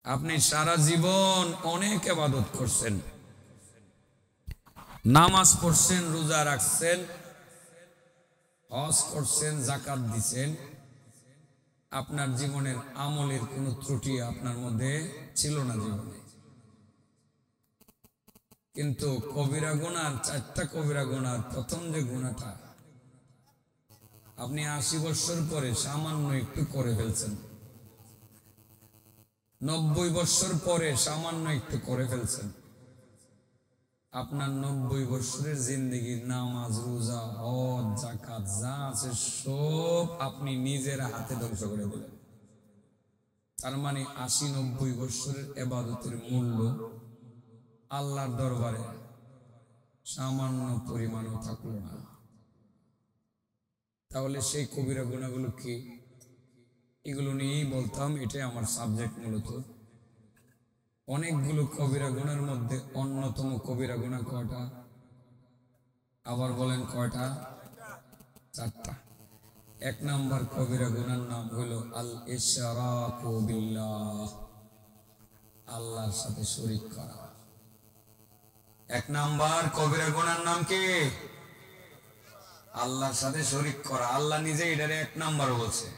আপনি সারা জীবন অনেক ইবাদত করছেন, নামাজ পড়ছেন, রোজা রাখছেন, হজ করছেন, যাকাত দিছেন, আপনার জীবনের আমলের কোনো ত্রুটি আপনার মধ্যে ছিল না জীবনে। কিন্তু কবিরা গুনাহ, 4টা কবিরা গুনাহ, প্রথম যে গুনাহটা আপনি 80 বছর পরে সামান্য একটু করে ফেলছেন, 90 বছর পরে সামান্য একটু করে ফেলছেন। আপনার 90 বছরের জিন্দগির নামাজ, রোজা, হজ, যাকাত যা আছে সব আপনি নিজের হাতে ধ্বংস করে দিলেন। তার মানে 80-90 বছরের ইবাদতের মূল্য আল্লাহর দরবারে সামান্য পরিমাণও থাকলো না। তাহলে সেই কবিরা গুনাহগুলো কি? এগুলো নিয়েই বলতাম, এটাই আমার সাবজেক্ট মূলত। অনেকগুলো কবিরা গুনার মধ্যে অন্যতম কবিরা গুনাহ কয়টা? আবার বলেন কয়টা? 4টা। 1 নাম্বার কবিরা গুনার নাম হলো আল ইশরাকু বিল্লাহ, আল্লাহর সাথে শরীক করা। 1 নাম্বার কবিরা গুনার নাম কি? আল্লাহর সাথে শরীক করা। আল্লাহ নিজে এটারে 1 নাম্বার বলছে।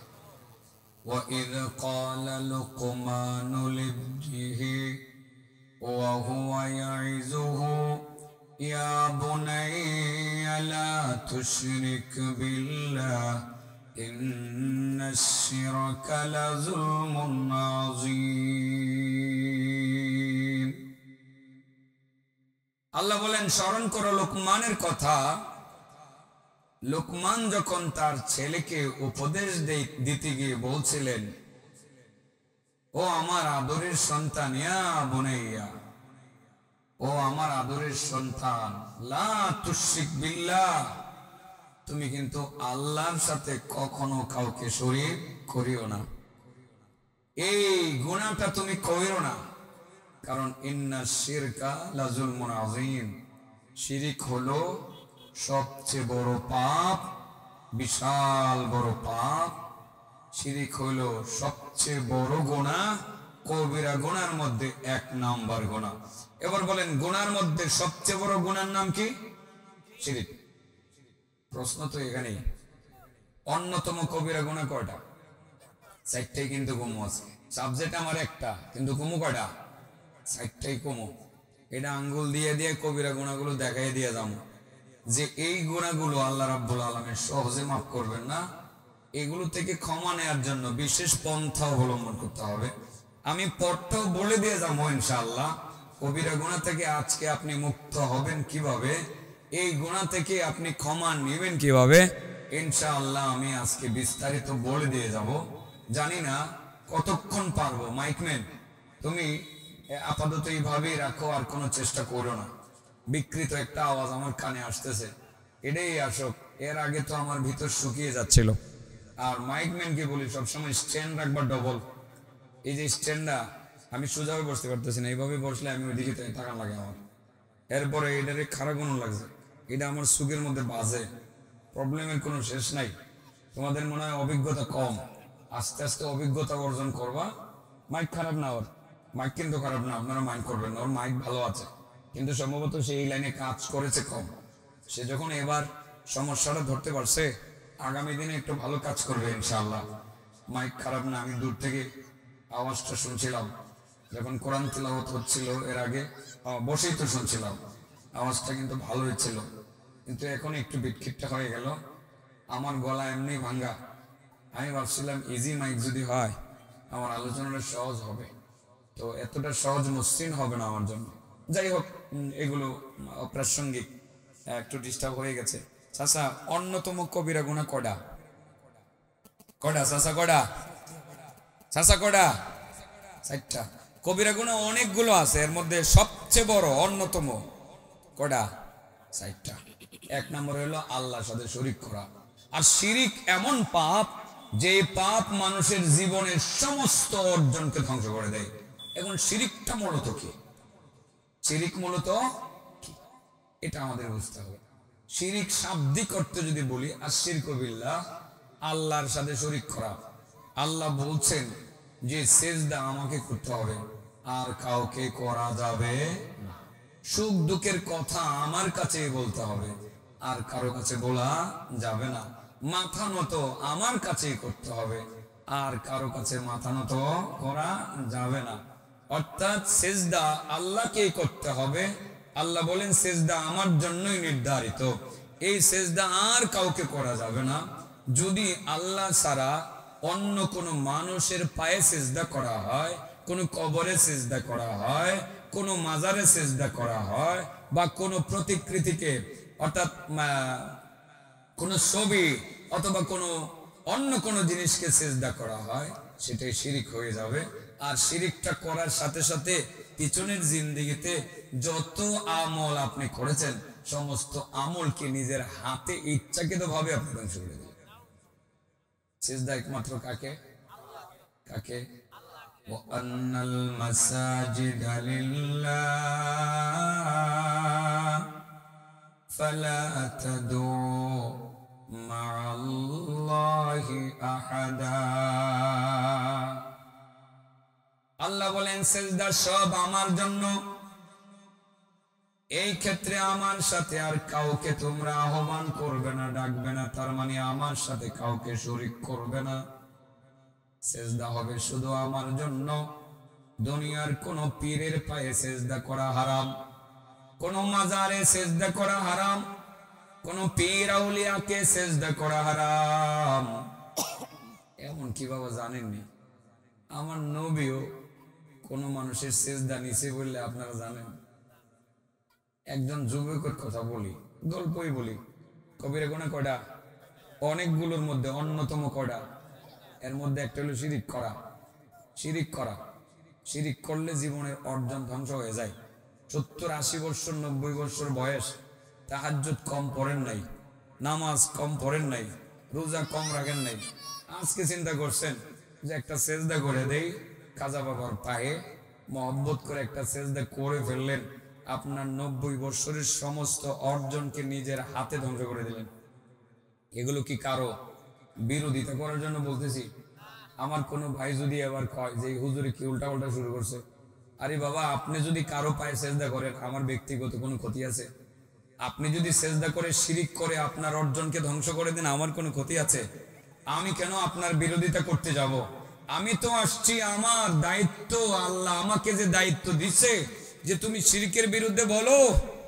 وَإِذْ قَالَ لُقْمَانُ لِابْنِهِ وَهُوَ يَعِظُهُ يَا بُنَيَّ لَا تُشْرِكْ بِاللَّهِ إِنَّ الشِّرْكَ لَظُلْمٌ عَظِيمٌ। আল্লাহ বলেন, স্মরণ করো লোকমানের কথা। লোকমান যখন তার ছেলেকে উপদেশ দিতে গিয়ে বলছিলেন, ও আমার আদরের সন্তান, ইয়া বুনাইয়া, ও আমার আদরের সন্তান, লা তুশরিক বিল্লাহ, তুমি কিন্তু আল্লাহর সাথে কখনো কাউকে শরীক করিও না। এই গুনাহটা তুমি করিও না, কারণ ইন্নাশ শিরকা লাযুলমুন আযীম, শিরিক হলো সবচেয়ে বড় পাপ, বিশাল বড় পাপ। শিরিক হলো সবচেয়ে বড় গুনাহ, কবিরা গুনার মধ্যে 1 নাম্বার গুনাহ। এবার বলেন, গুনার মধ্যে সবচেয়ে বড় গুনার নাম কি? শিরিক। প্রশ্ন তো এখানেই। অন্যতম কবিরা গুনাহ কয়টা? 4টাই, কিন্তু কমু আছে। সাবজেক্ট আমার একটা, কিন্তু কমু কয়টা? 4টাই কমু। এটা আঙ্গুল দিয়ে দিয়ে কবিরা গুনাহগুলো দেখাই দিয়ে যাবো যে এই গুনাহগুলো আল্লাহ রাব্বুল আলামিন সহজে মাফ করবেন না। এগুলো থেকে ক্ষমা নেওয়ার জন্য বিশেষ পন্থা অবলম্বন করতে হবে। আমি পথটাও বলে দিয়ে যাবো ইনশাআল্লাহ। কবিরা গুনাহ থেকে আজকে আপনি মুক্ত হবেন কিভাবে, এই গুনাহ থেকে আপনি ক্ষমা নেবেন কিভাবে, ইনশাআল্লাহ আমি আজকে বিস্তারিত বলে দিয়ে যাব। জানি না কতক্ষণ পারবো। মাইকম্যান, তুমি আপাতত এইভাবেই রাখো, আর কোনো চেষ্টা করো না। বিকৃত একটা আওয়াজ আমার কানে আসতেছে, এটাই আসুক। এর আগে তো আমার ভিতর শুকিয়ে যাচ্ছিল। আর মাইকম্যানকে বলি সবসময় স্ট্যান্ড রাখবা ডবল। এই যে স্ট্যান্ডটা, আমি সোজাভাবে বসতে পারতেছি না, এইভাবে বসলে আমি ওইদিকে তাকান লাগে আমার। এরপরে এটারে খারাপ কোনো লাগছে, এটা আমার সুখের মধ্যে বাজে। প্রবলেমের কোনো শেষ নাই। তোমাদের মনে হয় অভিজ্ঞতা কম, আস্তে আস্তে অভিজ্ঞতা অর্জন করবা। মাইক খারাপ না ওর, মাইক কিন্তু খারাপ না, আপনারা মাইন্ড করবেন না, ওর মাইক ভালো আছে, কিন্তু সম্ভবত সে এই লাইনে কাজ করেছে কম। সে যখন এবার সমস্যাটা ধরতে পারছে, আগামী দিনে একটু ভালো কাজ করবে ইনশাআল্লাহ। মাইক খারাপ না, আমি দূর থেকে আওয়াজটা শুনছিলাম যখন কোরআন তিলাওয়াত হচ্ছিল, এর আগে বসেই তো শুনছিলাম, আওয়াজটা কিন্তু ভালোই ছিল। কিন্তু এখন একটু বিক্ষিপ্ত হয়ে গেল, আমার গলা এমনি ভাঙ্গা। আমি ভাবছিলাম ইজি মাইক যদি হয় আমার আলোচনাটা সহজ হবে, তো এতটা সহজ মসৃণ হবে না আমার জন্য। যাই হোক, এগুলো অপ্রাসঙ্গিক, একটু ডিস্টার্ব হয়ে গেছে। চাচা, অন্যতম কবিরা গুনাহ কয়টা? কয়টা চাচা, কয়টা? চাচা কয়টা? 4টা। কবিরা গুনাহ অনেকগুলো আছে, এর মধ্যে সবচেয়ে বড় অন্যতম কয়টা? 4টা। 1 নম্বর হলো আল্লাহর সাথে শরীক করা। আর শিরিক এমন পাপ, যে পাপ মানুষের জীবনের সমস্ত অর্জনকে ধ্বংস করে দেয়। এখন শিরিকটা মূলত কি? শিরিক মূলত কি, এটা আমাদের বুঝতে হবে। শিরিক শাব্দিক অর্থে যদি বলি, আশিরকু বিল্লাহ, আল্লাহর সাথে শরীক করা। আল্লাহ বলছেন যে সেজদা আমাকে করতে হবে, আর কাউকে করা যাবে না। সুখ দুঃখের কথা আমার কাছেই বলতে হবে, আর কারো কাছে বলা যাবে না। মাথা নত আমার কাছেই করতে হবে, আর কারো কাছে মাথা নত করা যাবে না। অর্থাৎ সেজদা আল্লাহকেই করতে হবে। আল্লাহ বলেন সেজদা আমার জন্যই নির্ধারিত, এই সেজদা আর কাউকে করা যাবে না। যদি আল্লাহ ছাড়া অন্য কোনো মানুষের পায়ে সেজদা করা হয়, কোনো কবরে সেজদা করা হয়, কোনো মাজারে সেজদা করা হয়, বা কোনো প্রতিকৃতিকে অর্থাৎ কোনো ছবি অথবা কোনো অন্য কোনো জিনিসকে সেজদা করা হয়, সেটাই শিরিক হয়ে যাবে। আর শিরিকটা করার সাথে সাথে পিছনের জিন্দেগিতে যত আমল আপনি করেছেন সমস্ত আমলকে নিজের হাতে ইচ্ছাকৃতভাবে আপনি ধ্বংস করে দেবেন। সিজদা একমাত্র কাকে? কাকে? وَأَنَّ الْمَسَاجِدَ لِلَّهِ فَلَا تَدْعُوا مَعَ اللَّهِ أَحَدًا। আল্লাহ বলেন সিজদা সব আমার জন্য, এই ক্ষেত্রে আমার সাথে আর কাউকে তোমরা আহ্বান করবে না, ডাকবে না। তার মানে আমার সাথে কাউকে শরীক করবে না। সেজদা হবে শুধু আমার জন্য। দুনিয়ার কোন পীরের পায়ে সেজদা করা হারাম, কোন মাজারে সেজদা করা হারাম, কোন পীর আউলিয়াকে সেজদা করা হারাম। এমন কি বাবা জানেননি? আমার নবীও কোন মানুষের সেজদা নিচে বললে আপনারা জানেন? একজন যুবকের কথা বলি, গল্পই বলি। কবিরা গুনাহ কয়টা? অনেকগুলোর মধ্যে অন্যতম কয়টা? এর মধ্যে একটা হলো শিরিক করা। শিরিক করা, শিরিক করলে জীবনের অর্জন ধ্বংস হয়ে যায়। 70-80 বছর 90 বছর বয়স, তাহাজ্জুদ কম পড়েন নাই, নামাজ কম পড়েন নাই, রোজা কম রাখেন নাই। আজকে চিন্তা করছেন যে একটা সেজদা করে দেই খাজা বাবার পায়ে, মহব্বত করে একটা সেজদা করে ফেললেন, আপনার 90 বছরের সমস্ত অর্জনকে নিজের হাতে ধ্বংস করে দিলেন। এগুলো কি কারো বিরোধিতা করার জন্য বলতেছি? আমার কোনো ভাই যদি এবার কয় যে হুজুরে কি উল্টা উল্টা শুরু করছে, আরে বাবা, আপনি যদি কারো পায়ে সেজদা করেন আমার ব্যক্তিগত কোনো ক্ষতি আছে? আপনি যদি সেজদা করে শিরিক করে আপনার অর্জনকে ধ্বংস করে দেন, আমার কোনো ক্ষতি আছে? আমি কেন আপনার বিরোধিতা করতে যাব? আমি তো আসছি, আমার দায়িত্ব, আল্লাহ আমাকে যে দায়িত্ব দিচ্ছে যে তুমি শিরিকের বিরুদ্ধে বলো।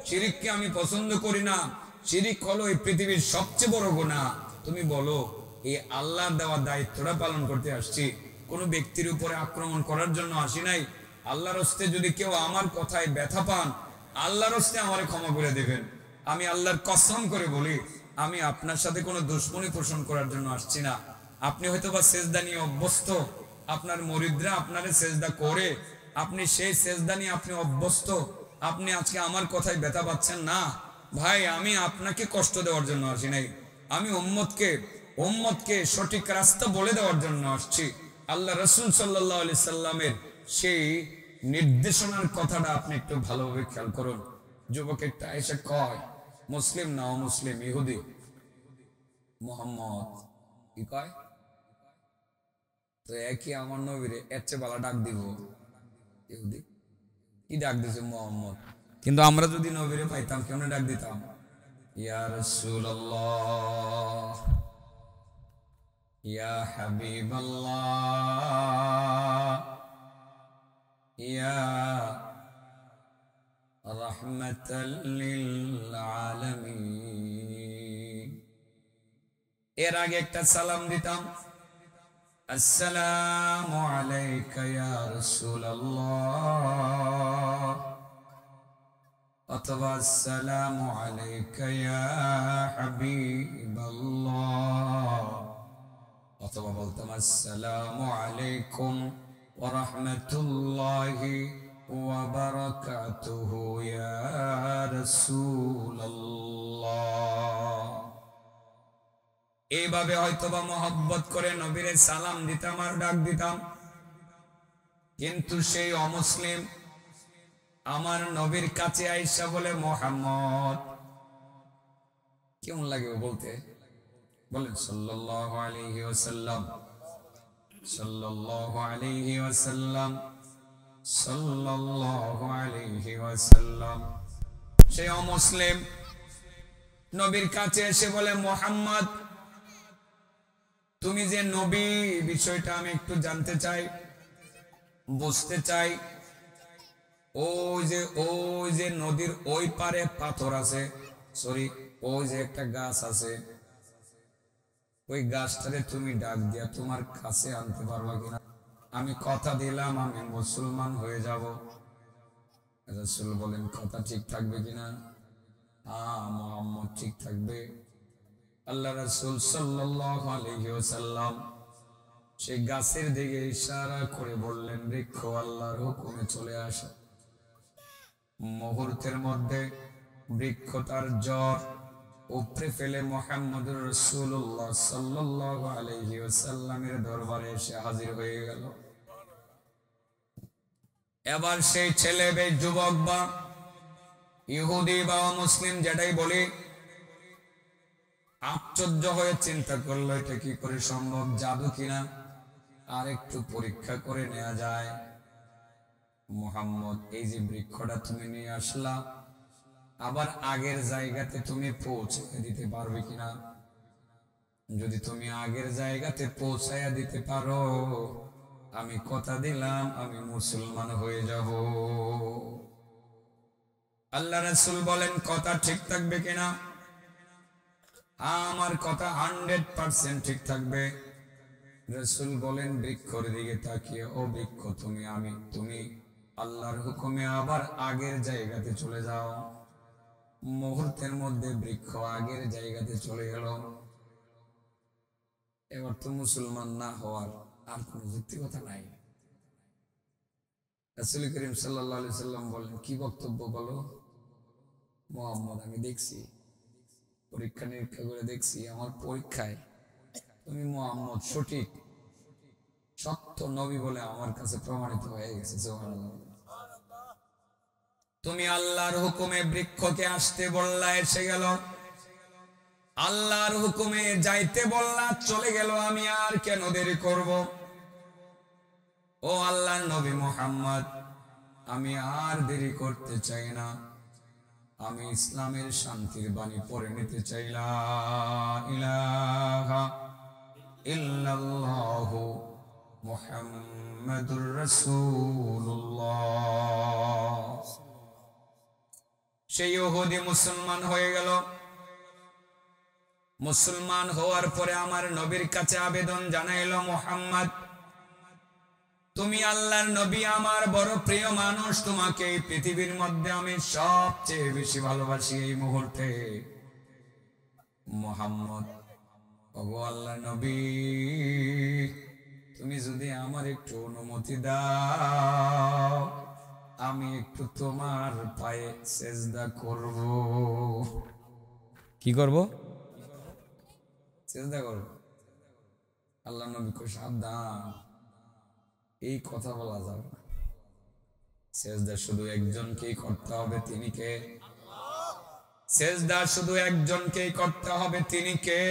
শিরিককে আমি পছন্দ করি না, শিরিক হলো এই পৃথিবীর সবচেয়ে বড় গুনাহ, তুমি বলো। এই আল্লাহর দেওয়া দায়িত্বটা পালন করতে আসছি, কোনো ব্যক্তির উপরে আক্রমণ করার জন্য আসি নাই। আল্লাহর হস্তে যদি কেউ আমার কথায় ব্যথা পান, আল্লাহর হস্তে আমারে ক্ষমা করে দেবেন। আমি আল্লাহর কসম করে বলি, আমি আপনার সাথে কোনো দুশ্মনী পোষণ করার জন্য আসছি না। আপনি হয়তো বা সেজদা নিয়ে অভ্যস্ত, আপনার মুরিদরা আপনারে সেজদা করে, আপনি সেই সেজদা নিয়ে আপনি অভ্যস্ত, আপনি আজকে আমার কথায় ব্যথা পাচ্ছেন না। ভাই, আমি আপনাকে কষ্ট দেওয়ার জন্য আসি নাই, আমি উম্মতকে সঠিক রাস্তা বলে দেওয়ার জন্য আসছি। আল্লাহ রাসূল সাল্লাল্লাহু আলাইহি সাল্লামের সেই নির্দেশনার কথাটা আপনি একটু ভালোভাবে খেয়াল করুন। যুবক একটা এসে কয়, মুসলিম না অমুসলিম, ইহুদি, মুহাম্মদ কি কয়? তো একই আমার নবীরে এর চেয়ে ভালো ডাক দিব? ইহুদি কি ডাক দিছে? মুহাম্মদ। কিন্তু আমরা যদি নবীরে পাইতাম কেমনে ডাক দিতাম? ইয়া রাসূলুল্লাহ, ইয়া হাবিবাল্লাহ, ইয়া রাহমাতাল লিল আলামিন। এর আগে একটা সালাম দিতাম, আসসালামু আলাইকা ইয়া রাসূলুল্লাহ, অথবা আসসালামু আলাইকা ইয়া হাবিবাল্লাহ, অথবা বলতাম আসসালামু আলাইকুম ওয়া রাহমাতুল্লাহি ওয়া বারাকাতুহু ইয়া রাসূলুল্লাহ। এইভাবে হয়তোবা মহব্বত করে নবীরে সালাম দিতাম আর ডাক দিতাম। কিন্তু সেই অমুসলিম আমার নবীর কাছে আইসা বলে মুহাম্মদ, কেমন লাগে বলতে? বলেন সাল্লাল্লাহু আলাইহি ওয়াসাল্লাম, সাল্লাল্লাহু আলাইহি ওয়াসাল্লাম। সাল্লাল্লাহু আলাইহি ওয়াসাল্লাম। সে অমুসলিম নবীর কাছে এসে বলে, মুহাম্মদ তুমি যে নবী, বিষয়টা আমি একটু জানতে চাই, বুঝতে চাই। ওই যে নদীর ওই পারে পাথর আছে, সরি ওই যে একটা গাছ আছে, ওই গাছটারে তুমি ডাক দিয়া তোমার কাছে আনতে পারবা কিনা? আমি কথা দিলাম আমি মুসলমান হয়ে যাব। রাসূল বলেন, কথা ঠিক থাকবে কিনা? হ্যাঁ মুহাম্মদ ঠিক থাকবে। আল্লাহ রাসূল সাল্লাল্লাহু আলাইহি ওয়াসাল্লাম সেই গাছের দিকে ইশারা করে বললেন, বৃক্ষ আল্লাহর হুকুমে চলে আসে। মুহূর্তের মধ্যে বৃক্ষ তার জ্বর উপরে ফেলে মুহাম্মদুর রাসূলুল্লাহ সাল্লাল্লাহু আলাইহি ওয়াসাল্লামের দরবারে এসে হাজির হয়ে গেল। এবার সেই ছেলে বে যুবক বা ইহুদি বা মুসলিম যেটাই বলি, আশ্চর্য হয়ে চিন্তা করলো এটা কি করে সম্ভব, জাদু কিনা, আর একটু পরীক্ষা করে নেওয়া যায়। মুহাম্মদ এই যে বৃক্ষটা তুমি নিয়ে আসলা, আবার আগের জায়গাতে তুমি পৌঁছে দিতে পারবে কিনা? যদি তুমি আগের জায়গাতে পৌঁছায়া দিতে পারো, আমি কথা দিলাম আমি মুসলমান হয়ে যাব। আল্লাহ রাসূল বলেন, কথা ঠিক থাকবে কিনা? আমার কথা 100% ঠিক থাকবে। রাসূল বলেন, বৃক্ষর দিকে তাকিয়ে, ও বৃক্ষ তুমি আল্লাহর হুকুমে আবার আগের জায়গাতে চলে যাও। মুহূর্তের মধ্যে বৃক্ষ আগের জায়গাতে চলে গেল। এবার তো মুসলমান না হওয়ার আর কোন যুক্তিকতা নাই। রাসূল করিম সাল্লাল্লাহু আলাইহি সাল্লাম বলেন, কি বক্তব্য বলো? মুহাম্মদ আমি দেখছি, পরীক্ষা নিরীক্ষা করে দেখছি, আমার পরীক্ষায় তুমি মুহাম্মদ সঠিক সত্য নবী বলে আমার কাছে প্রমাণিত হয়ে গেছে। সুবহানাল্লাহ। তুমি আল্লাহর হুকুমে বৃক্ষকে আসতে বললা, এসে গেল। আল্লাহর হুকুমে যাইতে বললা, চলে গেল। আমি আর কেন দেরি করব? ও আল্লাহর নবী মুহাম্মদ, আমি আর দেরি করতে চাই না। আমি ইসলামের শান্তির বাণী পড়ে নিতে চাই। লা ইলাহা ইল্লাল্লাহু মুহাম্মাদুর রাসূলুল্লাহ। সেই ইহুদি মুসলমান হয়ে গেল। মুসলমান হওয়ার পরে আমার নবীর কাছে আবেদন জানাইল, মুহাম্মদ তুমি আল্লাহর নবী, আমার বড় প্রিয় মানুষ, তোমাকে এই পৃথিবীর মধ্যে আমি সবচেয়ে বেশি ভালোবাসি এই মুহূর্তে। মুহাম্মদ, ওগো আল্লাহর নবী, তুমি যদি আমার একটু অনুমতি দাও, আমি একটু তোমার পায়ে সেজদা করব। কি করব? সেজদা করব। আল্লাহর নবী কই, সাবধান, এই কথা বলা যাবে না। সেজদা শুধু একজনকেই করতে হবে, তিনি কে? সেজদা শুধু একজনকেই করতে হবে, তিনি কে?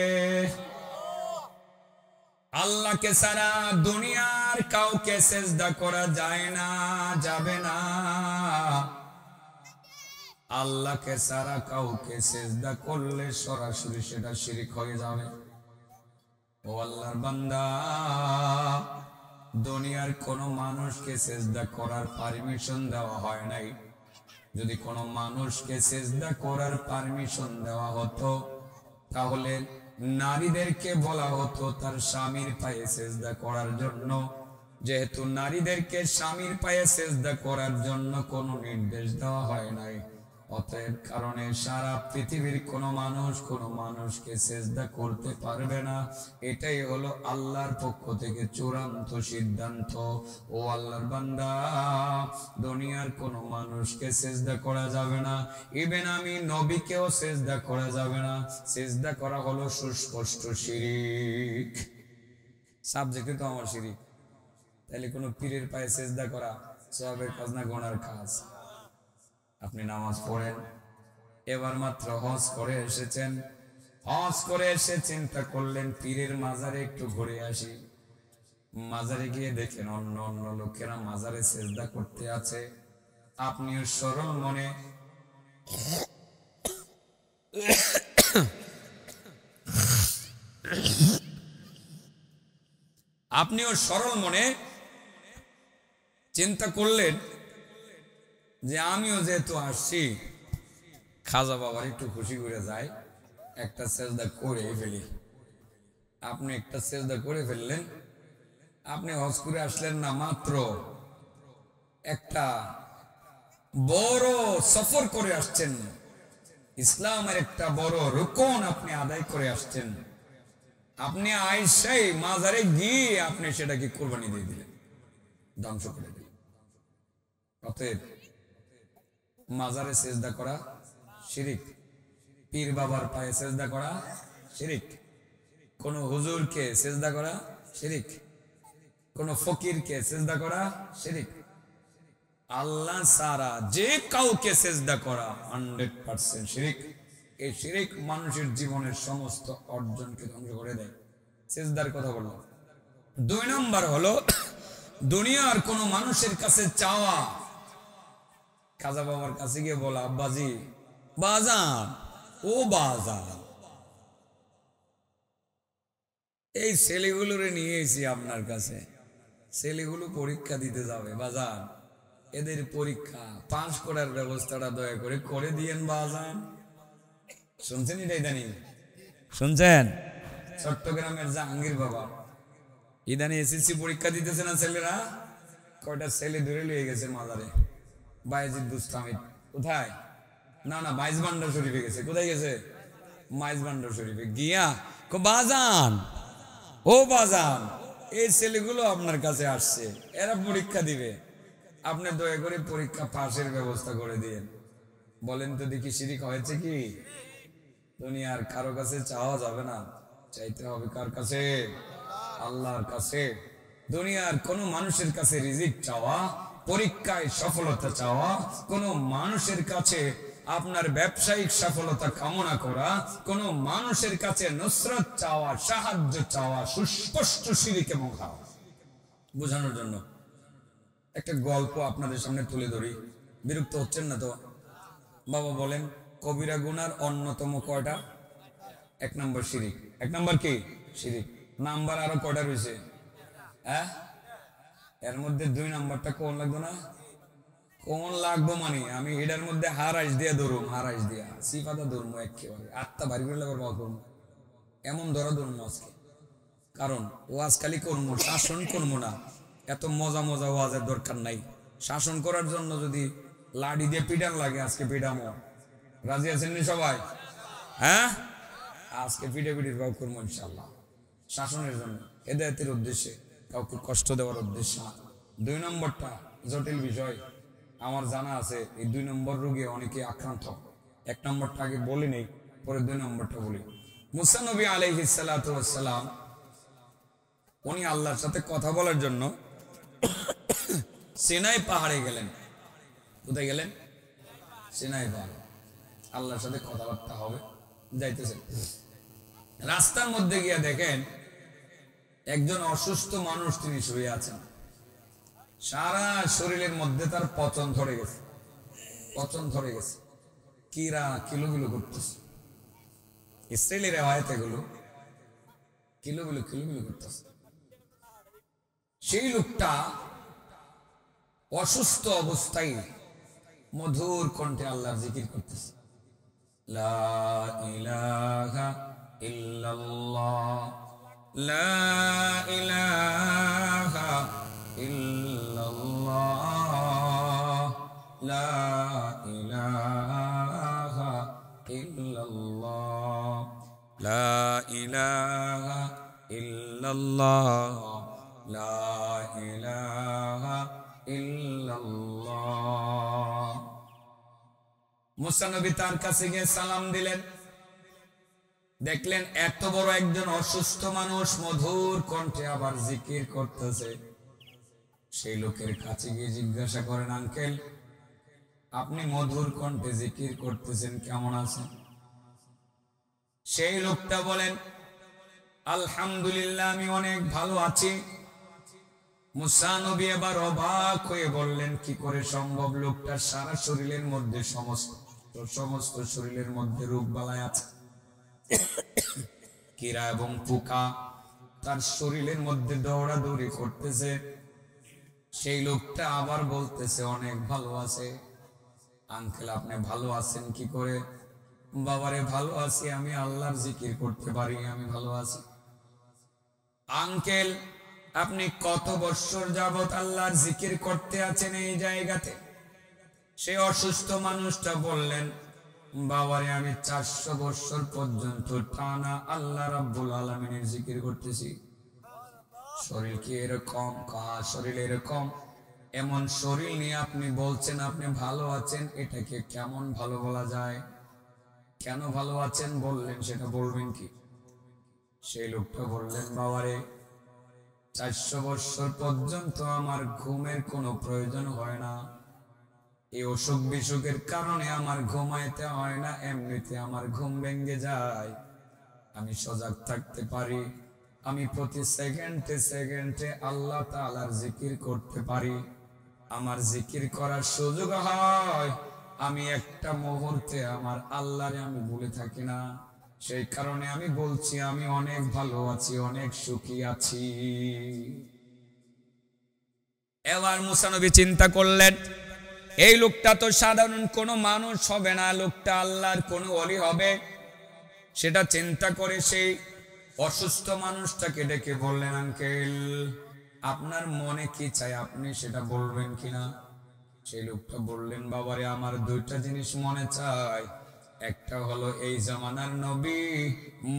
আল্লাহকে ছাড়া দুনিয়ার কাউকে সেজদা করা যায় না, যাবে না। আল্লাহকে ছাড়া কাউকে সেজদা করলে সরাসরি সেটা শিরক হয়ে যাবে। ও আল্লাহর বান্দা, দুনিয়ার কোন মানুষকে সেজদা করার পারমিশন দেওয়া হয় নাই। যদি কোন মানুষকে সেজদা করার পারমিশন দেওয়া হতো, তাহলে নারীদেরকে বলা হতো তার স্বামীর পায়ে সেজদা করার জন্য। যেহেতু নারীদেরকে স্বামীর পায়ে সেজদা করার জন্য কোনো নির্দেশ দেওয়া হয় নাই, অতএব কারণে সারা পৃথিবীর কোন মানুষকে সেজদা করতে পারবে না। এটাই হলো আল্লাহর পক্ষ থেকে চূড়ান্ত সিদ্ধান্ত। ও আল্লাহর বান্দা, দুনিয়ার কোন মানুষকে সেজদা করা যাবে না, ইভেন আমি নবীকেও সেজদা করা যাবে না। সেজদা করা হলো সুস্পষ্ট শিরক। সাবজেক্টে তো আমার শিরক। তাহলে কোন পীরের পায়ে সেজদা করা সওয়াবের কাজ না গুনার কাজ? আপনি নামাজ পড়েন, এবার মাত্র হজ করে এসেছেন, হজ করে এসে চিন্তা করলেন পীরের মাজারে একটু ঘুরে আসি। মাজারে গিয়ে দেখেন অন্য অন্য লোকেরা মাজারে সেজদা করতে আছে, আপনিও সরল মনে চিন্তা করলেন যে আমিও যেহেতু আসছি, খাজা বাবার একটু খুশি করে যাই, একটা সেজদা করে ফেলি। আপনি একটা সেজদা করে ফেললেন। আপনি হজ করে আসলেন না, মাত্র একটা বড় সফর করে আসছেন, ইসলামের একটা বড় রুকন আপনি আদায় করে আসছেন। আপনি আইসাই মাজারে গিয়ে আপনি সেটাকে কোরবানি দিয়ে দিলেন, ধ্বংস করে দিলেন। অতএব মাজারে সেজদা করা শিরিক, পীর বাবার পায়ে সেজদা করা শিরিক, কোন হুজুরকে সেজদা করা শিরিক, কোন ফকিরকে সেজদা করা শিরিক। আল্লাহ সারা যে কাউকে সেজদা করা 100% শিরিক। এই শিরিক মানুষের জীবনের সমস্ত অর্জনকে ধ্বংস করে দেয়। সেজদার কথা বললাম। 2 নম্বর হলো দুনিয়ার কোন মানুষের কাছে চাওয়া। খাজা বাবার কাছে গিয়ে বলা, আব্বাজি, বাজান, ও বাজান, এই ছেলেগুলোরে নিয়ে এসেছি আপনার কাছে, ছেলেগুলো পরীক্ষা দিতে যাবে বাজান, এদের পরীক্ষা পাস করার ব্যবস্থাটা দয়া করে করে দিয়েন বাজান। শুনছেন এটা? ইদানি শুনছেন? চট্টগ্রামের জাহাঙ্গীর বাবা ইদানি এসএসসি পরীক্ষা দিতেছে না ছেলেরা, কয়টা ছেলে ধরে লিয়ে গেছে মাজারে। বায়েজিদ বুস্তামি কোথায়? না না, মাইজ ভান্ডার শরীফে গেছে। কোথায় গেছে? মাইজ ভান্ডার শরীফে গিয়া বাজান, ও বাজান, এই ছেলেগুলো আপনার কাছে আসছে, এরা পরীক্ষা দিবে, আপনি দয়া করে পরীক্ষা পাশের ব্যবস্থা করে দিয়েন। বলেন তো দেখি, শিরিক হয়েছে কি? দুনিয়ার কারো কাছে চাওয়া যাবে না, চাইতে হবে কার কাছে? আল্লাহর কাছে। দুনিয়ার কোন মানুষের কাছে রিজিক চাওয়া, পরীক্ষায় সফলতা চাওয়া, কোন মানুষের কাছে আপনার ব্যবসায়িক সফলতা কামনা করা, কোন মানুষের কাছে নুসরত চাওয়া, সাহায্য চাওয়া সুস্পষ্ট শিরকে মুখা। বোঝানোর জন্য একটা গল্প আপনাদের সামনে তুলে ধরি, বিরক্ত হচ্ছেন না তো? বাবা বলেন, কবিরা গুনার অন্যতম কয়টা? 1 নম্বর শিরিক। 1 নম্বর কি? শিরিক। নাম্বার আরো কয়টা রয়েছে? হ্যাঁ, এর মধ্যে 2 নম্বরটা কোন লাগবে না? কোন লাগবো মানে আমি এটার মধ্যে হারাইশ দিয়া ধরুম, হারাইশ দিয়া সিফাতা ধরবো, একেবারে আত্মা ভারী করে লাগবে করবো, এমন ধরা ধরবো আজকে। কারণ ওয়াজ খালি করবো, শাসন করবো না। এত মজা মজা ওয়াজের দরকার নাই। শাসন করার জন্য যদি লাঠি দিয়ে পিটান লাগে, আজকে পিটামো। রাজি আছেন নি সবাই? হ্যাঁ, আজকে পিঠে পিঠির ভাব করবো ইনশাল্লাহ, শাসনের জন্য, হেদায়েতের উদ্দেশ্যে, কাউকে কষ্ট দেওয়ার উদ্দেশ্যে না। 2 নম্বরটা জটিল বিষয়, আমার জানা আছে। এই 2 নম্বর রোগে অনেকে আক্রান্ত। 1 নম্বরটা আগে বলি নেই, পরে 2 নম্বরটা বলি। মুসা নবী আলাইহিস সালাতু ওয়াস সালাম, উনি আল্লাহর সাথে কথা বলার জন্য সিনাই পাহাড়ে গেলেন। কোথায় গেলেন? সিনাই পাহাড়ে। আল্লাহর সাথে কথাবার্তা হবে, যাইতেছেন। রাস্তার মধ্যে গিয়ে দেখেন একজন অসুস্থ মানুষ, তিনি শুয়ে আছেন। সারা শরীরের মধ্যে তার পচন ধরে গেছে, পচন ধরে গেছে, কিরা কিলোগুলো করতেছে। ইসরায়েলি রেওয়ায়েত এগুলো, কিলোগুলো কিলোগুলো করতেছে। সেই লোকটা অসুস্থ অবস্থায় মধুর কণ্ঠে আল্লাহর জিকির করতেছে, লা ইলাহা ইল্লাল্লাহ, লা ইলাহা ইল্লাল্লাহ, লা ইলাহা ইল্লাল্লাহ, লা ইলাহা ইল্লাল্লাহ, লা ইলাহা ইল্লাল্লাহ। মুসা নবী তার কাছে গিয়ে সালাম দিলেন। দেখলেন এত বড় একজন অসুস্থ মানুষ মধুর কণ্ঠে আবার জিকির করতেছে। সেই লোকের কাছে গিয়ে জিজ্ঞাসা করেন, আঙ্কেল, আপনি মধুর কণ্ঠে জিকির করতেছেন, কেমন আছেন? সেই লোকটা বলেন, আলহামদুলিল্লাহ, আমি অনেক ভালো আছি। মুসা নবী এবার অবাক হয়ে বললেন, কি করে সম্ভব? লোকটার সারা শরীরের মধ্যে সমস্ত শরীরের মধ্যে রোগবালাই আছে, কীড়া এবং পোকা তার শরীরের মধ্যে দৌড়াদৌড়ি করতেছে। সেই লোকটা আবার বলতেছে অনেক ভালো আছে। আঙ্কেল আপনি ভালো আছেন কি করে? বাবারে ভালো আছি, আমি আল্লাহর জিকির করতে পারি, আমি ভালো আছি। আঙ্কেল আপনি কত বছর যাবত আল্লাহর জিকির করতে আছেন এই জায়গাতে? সে অসুস্থ মানুষটা বললেন, বাবারে আমি 400 বছর পর্যন্ত টানা আল্লাহ রাব্বুল আলামিনের জিকির করতেছি। শরীর কি এরকম? শরীর এরকম। এমন শরীর নিয়ে আপনি বলছেন আপনি ভালো আছেন, এটাকে কেমন ভালো বলা যায়? কেন ভালো আছেন বললেন সেটা বলবেন কি? সেই লোকটা বললেন, বাবারে 400 বছর পর্যন্ত আমার ঘুমের কোনো প্রয়োজন হয় না। এই অসুখ বিসুখের কারণে আমার ঘুমাইতে হয় না, এমনিতে আমার ঘুম ভেঙে যায়, আমি সজাগ থাকতে পারি, আমি প্রতি সেকেন্ডে সেকেন্ডে আল্লাহ তাআলার জিকির করতে পারি, আমার জিকির করার সুযোগ হয়, আমি একটা মুহূর্তে আমার আল্লাহরে আমি ভুলে থাকি না। সেই কারণে আমি বলছি আমি অনেক ভালো আছি, অনেক সুখী আছি। এবার মুসা নবী চিন্তা করলেন, এই লোকটা তো সাধারণ কোনো মানুষ হবে না, লোকটা আল্লাহর কোনো ওলি হবে। সেটা চিন্তা করে সেই অসুস্থ মানুষটাকে ডেকে বললেন, আঙ্কেল আপনার মনে কি চাই আপনি সেটা বলবেন কিনা? সেই লোকটা বললেন, বাবারে আমার দুইটা জিনিস মনে চাই। একটা হলো এই জামানার নবী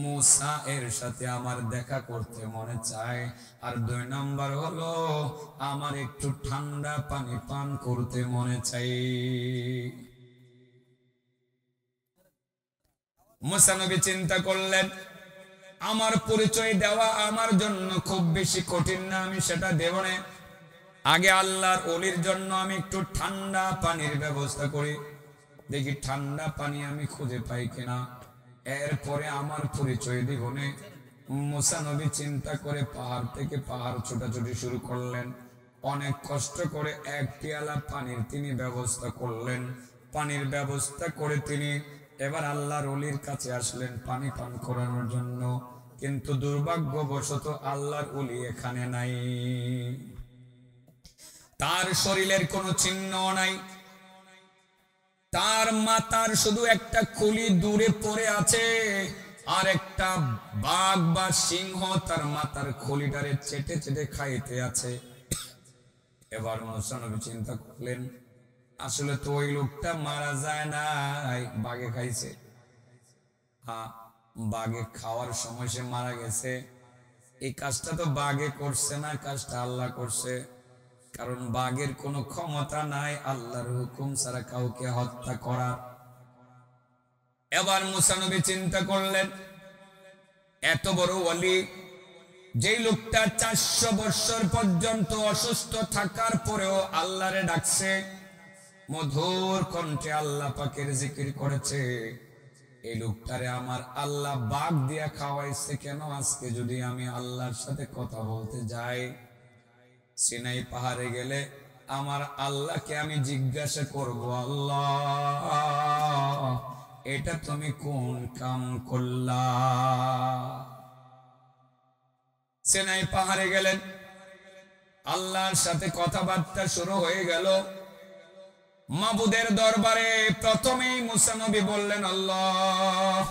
মুসা এর সাথে আমার দেখা করতে মনে চায়, আর 2 নাম্বার হলো আমার একটু ঠান্ডা পানি পান করতে মনে চাই। মুসা নবী চিন্তা করলেন, আমার পরিচয় দেওয়া আমার জন্য খুব বেশি কঠিন না, আমি সেটা দেব না। আগে আল্লাহর ওলির জন্য আমি একটু ঠান্ডা পানির ব্যবস্থা করি, দেখি ঠান্ডা পানি আমি খুঁজে পাই কিনা, এরপরে আমার পরিচয় দিব না। মুসা নবী চিন্তা করে পাহাড় থেকে পাহাড় ছোটাছুটি শুরু করলেন। অনেক কষ্ট করে 1 পেয়ালা পানির তিনি ব্যবস্থা করলেন। পানির ব্যবস্থা করে তিনি এবার আল্লাহর ওলির কাছে আসলেন পানি পান করানোর জন্য। কিন্তু দুর্ভাগ্যবশত আল্লাহর ওলি এখানে নাই, তার শরীরের কোনো চিহ্ন নাই, তার মাথার শুধু একটা খুলি দূরে পড়ে আছে, আর একটা বাঘ বা সিংহ তার মাথার খুলিটারে চেটে চেটে খাইতে আছে। এবার মুসা নবী চিন্তা করলেন, আসলে তো ওই লোকটা মারা যায় নাই, বাঘে খাইছে। হ্যাঁ, বাঘে খাওয়ার সময় সে মারা গেছে। এই কাজটা তো বাঘে করছে না, কাজটা আল্লাহ করছে। কারণ বাঘের কোনো ক্ষমতা নাই আল্লাহর হুকুম ছাড়া কাউকে হত্যা করা। এবার মুসা নবী চিন্তা করলেন, এত বড় ওলি, যেই লোকটা 400 বছর পর্যন্ত অসুস্থ থাকার পরেও আল্লাহরে ডাকছে, মধুর কণ্ঠে আল্লাহ পাকের জিকির করেছে, এই লোকটারে আমার আল্লাহ বাঘ দিয়া খাওয়াইছে কেন? আজকে যদি আমি আল্লাহর সাথে কথা বলতে যাই, সিনাই পাহাড়ে গেলে আমার আল্লাহকে আমি জিজ্ঞাসা করব, আল্লাহ এটা তুমি কোন কাম করলা? সিনাই পাহাড়ে গেলেন, আল্লাহর সাথে কথাবার্তা শুরু হয়ে গেল। মাবুদের দরবারে প্রথমেই মুসা নবী বললেন, আল্লাহ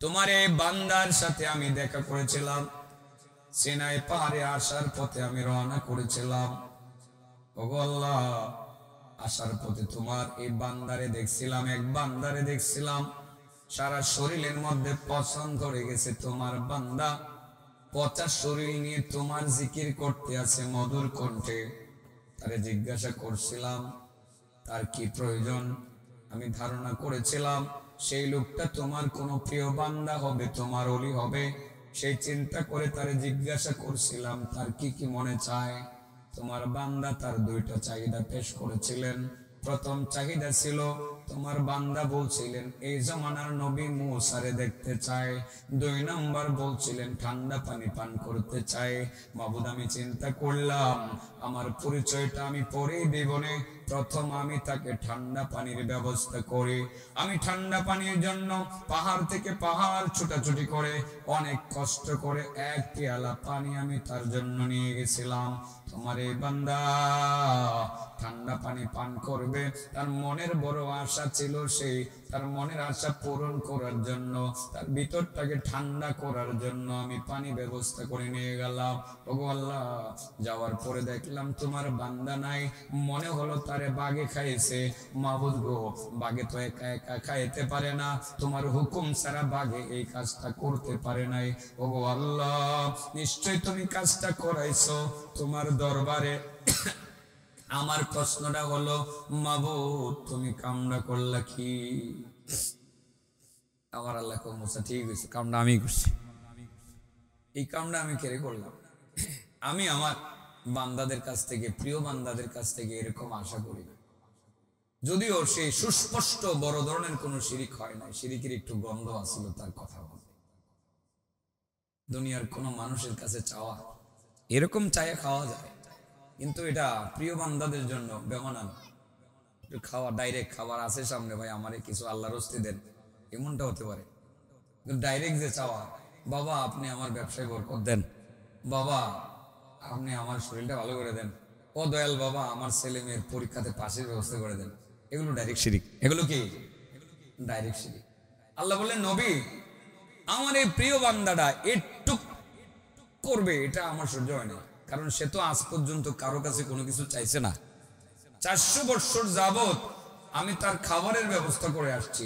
তোমার এই বান্দার সাথে আমি দেখা করেছিলাম, সিনাই পাহাড়ে আসার পথে আমি রওনা করেছিলাম। ওগো আল্লাহ, আসার পথে তোমার এই বান্দারে দেখছিলাম, এক বান্দারে দেখছিলাম, সারা শরীরের মধ্যে পছন ধরে গেছে। তোমার বান্দা পচা শরীর নিয়ে তোমার জিকির করতে আছে মধুর কণ্ঠে। তারে জিজ্ঞাসা করছিলাম তার কি প্রয়োজন। আমি ধারণা করেছিলাম সেই লোকটা তোমার কোনো প্রিয় বান্দা হবে, তোমার ওলি হবে। সেই চিন্তা করে তারে জিজ্ঞাসা করছিলাম তার কি কি মনে চায়। তোমার বান্দা তার 2টা চাহিদা পেশ করেছিলেন। প্রথম চাহিদা ছিল তোমার বান্দা বলছিলেন এই জামানার নবী মুসারে দেখতে চায়। 2 নাম্বার বলছিলেন ঠান্ডা পানি পান করতে চায়। মাবুদ আমি চিন্তা করলাম আমার পরিচয়টা আমি পরেই দেবনে, প্রথম আমি তাকে ঠান্ডা পানির ব্যবস্থা করি। আমি ঠান্ডা পানির জন্য পাহাড় থেকে পাহাড় ছুটাছুটি করে অনেক কষ্ট করে 1 পেয়ালা পানি আমি তার জন্য নিয়ে গেছিলাম। তোমার এই বান্দা ঠান্ডা পানি পান করবে, তার মনের বড় আশা ছিল, সেই তার মনের আশা পূরণ করার জন্য, তার ভিতরটাকে ঠান্ডা করার জন্য আমি পানি ব্যবস্থা করে নিয়ে গেলাম। ওগো আল্লাহ, যাওয়ার পরে দেখলাম তোমার বান্দা নাই, মনে হলো তারে বাঘে খাইছে। মাবুদ গো, বাঘে তো একা একা খাইতে পারে না, তোমার হুকুম ছাড়া বাঘে এই কাজটা করতে পারে নাই। ওগো আল্লাহ, নিশ্চয় তুমি কাজটা করাইছো তোমার দরবারে। আমার প্রশ্নটা হলো মাবুদ তুমি কামনা করলা কি? আমার আল্লাহ মুসা ঠিক হয়েছে, কামটা আমি করছি। এই কামটা আমি কেড়ে করলাম। আমি আমার বান্দাদের কাছ থেকে, প্রিয় বান্দাদের কাছ থেকে এরকম আশা করি না। যদিও সে সুস্পষ্ট বড় ধরনের কোন শিরিক হয় না, শিরিকের একটু গন্ধ আসছিল তার কথা বলতে। দুনিয়ার কোন মানুষের কাছে চাওয়া, এরকম চাইয়া খাওয়া যায়, কিন্তু এটা প্রিয় বান্দাদের জন্য বেমানান। একটু খাওয়া, ডাইরেক্ট খাবার আছে সামনে, ভাই আমারে কিছু আল্লাহর হস্তে দেন, এমনটা হতে পারে। কিন্তু ডাইরেক্ট যে চাওয়া, বাবা আপনি আমার ব্যবসায় বরকত দেন, বাবা আপনি আমার শরীরটা ভালো করে দেন, ও দয়াল বাবা আমার ছেলে মেয়ের পরীক্ষাতে পাশের ব্যবস্থা করে দেন, এগুলো ডাইরেক্ট শিরিক। এগুলো কি ডাইরেক্ট শিরিক। আল্লাহ বললেন নবী আমার এই প্রিয় বান্দাটা একটু করবে, এটা আমার সহ্য হয় না, কারণ সে তো আজ পর্যন্ত কারো কাছে কোনো কিছু চাইছে না। 400 বছর যাবত আমি তার খাবারের ব্যবস্থা করে আসছি,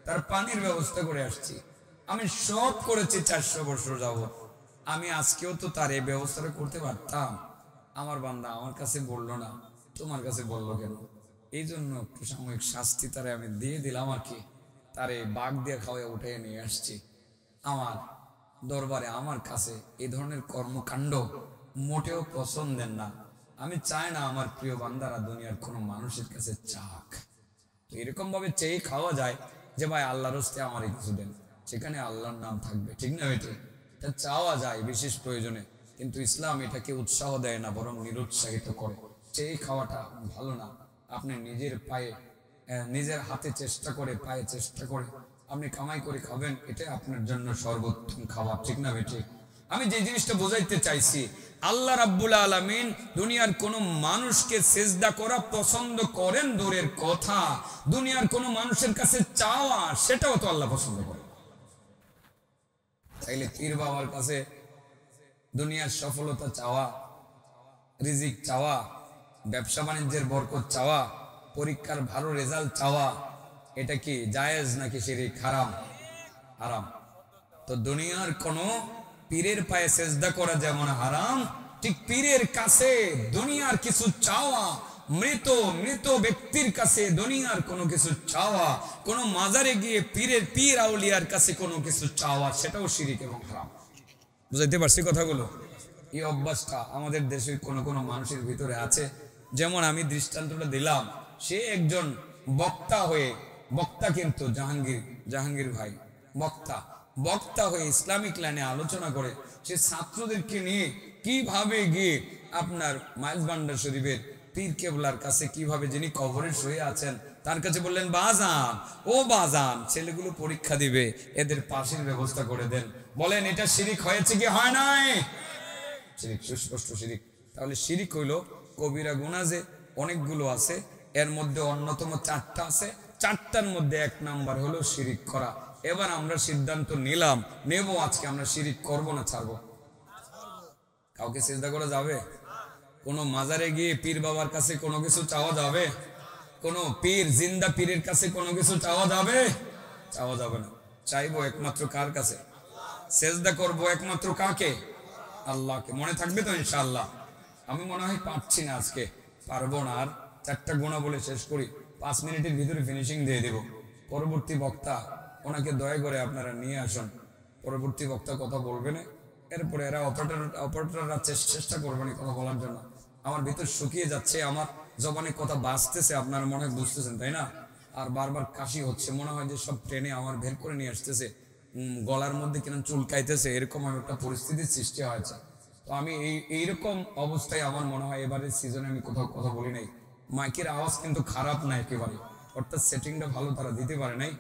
তার পানির ব্যবস্থা করে আসছি, আমি সব করেছি 400 বছর যাবত। আমি আজকেও তো তার এই ব্যবস্থাটা করতে পারতাম। আমার বান্দা আমার কাছে বললো না, তোমার কাছে বললো কেন? এই জন্য একটু সাময়িক শাস্তি তারে আমি দিয়ে দিলাম আর কি। তারে বাঘ দিয়ে খাওয়া উঠে নিয়ে আসছি আমার দরবারে। আমার কাছে এই ধরনের কর্মকাণ্ড মোটেও পছন্দের না। আমি চাই না আমার প্রিয় বান্দারা দুনিয়ার কোনো মানুষের কাছে চাক। তো এরকম ভাবে চেয়ে খাওয়া যায় যে ভাই আল্লাহর হস্তে আমারই কিছু দেন, সেখানে আল্লাহর নাম থাকবে, ঠিক না? এটা চাওয়া যায় বিশেষ প্রয়োজনে, কিন্তু ইসলাম এটাকে উৎসাহ দেয় না, বরং নিরুৎসাহিত করে। চেয়ে খাওয়াটা ভালো না। আপনি নিজের পায়ে, নিজের হাতে চেষ্টা করে, পায়ে চেষ্টা করে আপনি কামাই করে খাবেন, এটা আপনার জন্য সর্বোত্তম খাবার, ঠিক না বেটি? আমি যে জিনিসটা বোঝাইতে চাইছি, আল্লাহ রাব্বুল আলামিন দুনিয়ার কোন মানুষকে সেজদা করা পছন্দ করেন দূরের কথা, দুনিয়ার কোন মানুষের কাছে চাওয়া সেটাও তো আল্লাহ পছন্দ করেন। তাইলে পীর বাবার কাছে দুনিয়ার সফলতা চাওয়া, রিজিক চাওয়া, ব্যবসা বাণিজ্যের বরকত চাওয়া, পরীক্ষার ভালো রেজাল্ট চাওয়া, এটা কি জায়েজ নাকি শিরক? হারাম, হারাম। তো দুনিয়ার কোন পীরের পায়ে সেজদা করা যেমন হারাম, ঠিক পীরের কাছে দুনিয়ার কিছু চাওয়া, মৃত ব্যক্তির কাছে দুনিয়ার কোনো কিছু চাওয়া, কোন মাজারে গিয়ে পীর আউলিয়ার কাছে কোনো কিছু চাওয়া, সেটাও শিরক এবং হারাম। বুঝাইতে পারছি কথাগুলো? এই অভ্যাসটা আমাদের দেশের কোন কোন মানুষের ভিতরে আছে। যেমন আমি দৃষ্টান্তটা দিলাম, সে একজন বক্তা হয়ে, বক্তা কিন্তু জাহাঙ্গীর ভাই বক্তা হয়ে ইসলামিক লাইনে আলোচনা করে, সে ছাত্রদেরকে নিয়ে কিভাবে গিয়ে আপনার মাইজ ভান্ডার শরীফের পীর কেবলার কাছে, কিভাবে যিনি কবরে শুয়ে আছেন তার কাছে বললেন, বাজান ছেলেগুলো পরীক্ষা দিবে, এদের পাশের ব্যবস্থা করে দেন। বলেন এটা শিরিক হয়েছে কি হয় নাই? শিরিক, সুস্পষ্ট শিরিক। তাহলে শিরিক হইল কবিরা গুনাহ যে অনেকগুলো আছে, এর মধ্যে অন্যতম 4টা আছে, 4টার মধ্যে 1 নাম্বার হলো শিরিক করা। এবার আমরা সিদ্ধান্ত নেব আজকে আমরা শিরিক করব না ছাড়বো। কাউকে সিজদা করা যাবে? কোন মাজারে গিয়ে পীর বাবার কাছে কোনো কিছু চাওয়া যাবে? কোন পীর, জিন্দা পীরের কাছে কোনো কিছু চাওয়া যাবে? চাওয়া যাবে না। চাইবো একমাত্র কার কাছে? সেজদা করব একমাত্র কাকে? আল্লাহকে। মনে থাকবে তো ইনশাআল্লাহ? আমি মনে হয় পারছি না, আজকে পারবো না। আর 4টা গুণা বলে শেষ করি, 5 মিনিটের ভিতরে ফিনিশিং দিয়ে দেব। পরবর্তী বক্তা, ওনাকে দয়া করে আপনারা নিয়ে আসুন। পরবর্তী বক্তা কথা বলবে না, এরপরে এরা অপারেটররা চেষ্টা করবে না কথা বলার জন্য। আমার ভিতর শুকিয়ে যাচ্ছে, আমার জবানে কথা বাঁচতেছে, আপনার মনে হয় বুঝতেছেন তাই না? আর বারবার কাশি হচ্ছে, মনে হয় যে সব ট্রেনে আমার বের করে নিয়ে আসতেছে, গলার মধ্যে কিনা চুলকাইতেছে, এরকম একটা পরিস্থিতির সৃষ্টি হয়েছে। তো আমি এইরকম অবস্থায় আমার মনে হয় এবারের সিজনে আমি কোথাও কথা বলি নাই। মাইকের আওয়াজ কিন্তু খারাপ না একেবারে, অর্থাৎ সেটিংটা ভালো তারা দিতে পারে নাই।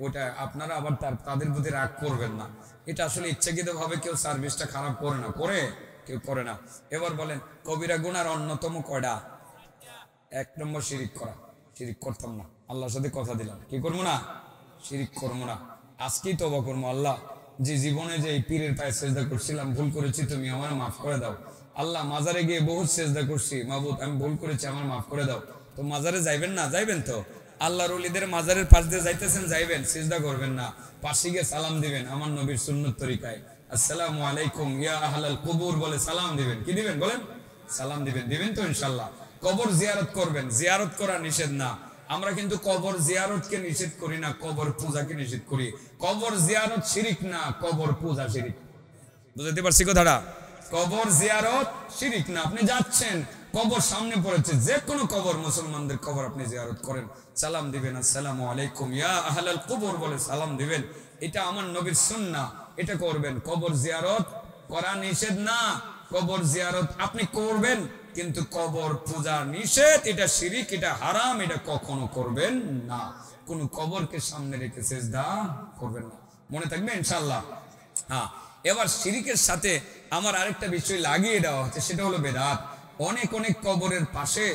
ওইটা আপনারা আবার তাদের প্রতি রাগ করবেন না। এটা আসলে ইচ্ছাকৃত ভাবে কেউ সার্ভিসটা খারাপ করে না, করে কেউ করে না। এবার বলেন কবিরা গুনার অন্যতম কয়টা? 1 নম্বর শিরিক করা। শিরিক করতাম না, আল্লাহর সাথে কথা দিলাম কি করবো না, শিরিক করবো না। আজকেই তওবা করবো, আল্লাহ যে জীবনে যে এই পীরের পায়ে সেজদা করছিলাম ভুল করেছি, তুমি আমার মাফ করে দাও। আল্লাহ মাজারে গিয়ে বহুত সেজদা করছি, মাবুদ আমি ভুল করেছি, আমার মাফ করে দাও। তো মাজারে যাইবেন না? যাইবেন তো। আল্লাহর ওলিদের মাজারের পাশ দিয়ে যাইতেছেন, যাইবেন, সিজদা করবেন না, পাশে গিয়ে সালাম দিবেন আমার নবীর সুন্নত তরিকায়, আসসালামু আলাইকুম ইয়া আহলাল কুবুর বলে সালাম দিবেন। কি দিবেন বলেন? সালাম দিবেন। দিবেন তো ইনশাআল্লাহ। কবর জিয়ারত করবেন, জিয়ারত করা নিষেধ না। আমরা কিন্তু কবর জিয়ারতকে নিষেধ করি না, কবর পূজাকে নিষেধ করি। কবর জিয়ারত শিরিক না, কবর পূজা শিরিক। বুঝতে পারছি কথাটা? কবর জিয়ারত শিরিক না। আপনি যাচ্ছেন, কবর সামনে পড়েছে, যে কোনো কবর, মুসলমানদের কবর আপনি জিয়ারত করেন, সালাম দিবেন, আসসালামু আলাইকুম ইয়া আহলাল কুবুর বলে সালাম দিবেন। এটা আমার নবীর সুন্নাহ, এটা করবেন। কবর জিয়ারত করা নিষেধ না, কবর জিয়ারত আপনি করবেন, কিন্তু কবর পূজা নিষেধ, এটা শিরিক, এটা হারাম, এটা কখনো করবেন না। কোন কবরকে সামনে রেখে সিজদা করবেন না, মনে থাকবে ইনশাআল্লাহ। হ্যাঁ, এবার শিরিকের সাথে আমার আরেকটা বিষয় লাগিয়ে দেওয়া হচ্ছে, সেটা হলো বেদাত। অনেক অনেক কবরের পাশে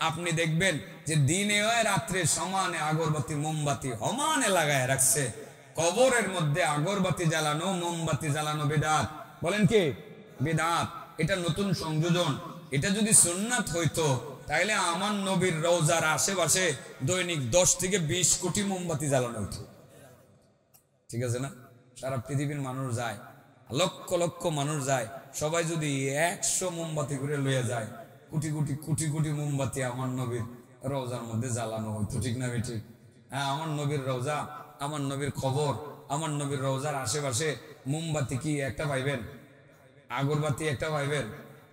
আপনি দেখবেন যে দিনে রাত্রে সমানে আগরবাতি মোমবাতি সমানে লাগায় রাখছে। কবরের মধ্যে আগরবাতি জ্বালানো মোমবাতি জ্বালানো বেদাত। বলেন কি? বেদাত। এটা নতুন সংযোজন। এটা যদি সুন্নাত হইতো তাহলে আমার নবীর রওজার আশেপাশে দৈনিক 10 থেকে 20 কোটি মোমবাতি জ্বালানো হইতো। ঠিক আছে না? সারা পৃথিবীর মানুষ যায়, লক্ষ লক্ষ মানুষ যায়, সবাই যদি 100 মোমবাতি করে লইয়া যায়, কোটি কোটি কোটি কোটি মোমবাতি আমার নবীর রওজার মধ্যে জ্বালানো হইতো। ঠিক না ঠিক? হ্যাঁ, আমার নবীর রওজা, আমার নবীর খবর, আমার নবীর রওজার আশেপাশে মোমবাতি কি একটা পাইবেন? আগরবাতি একটা পাইবেন?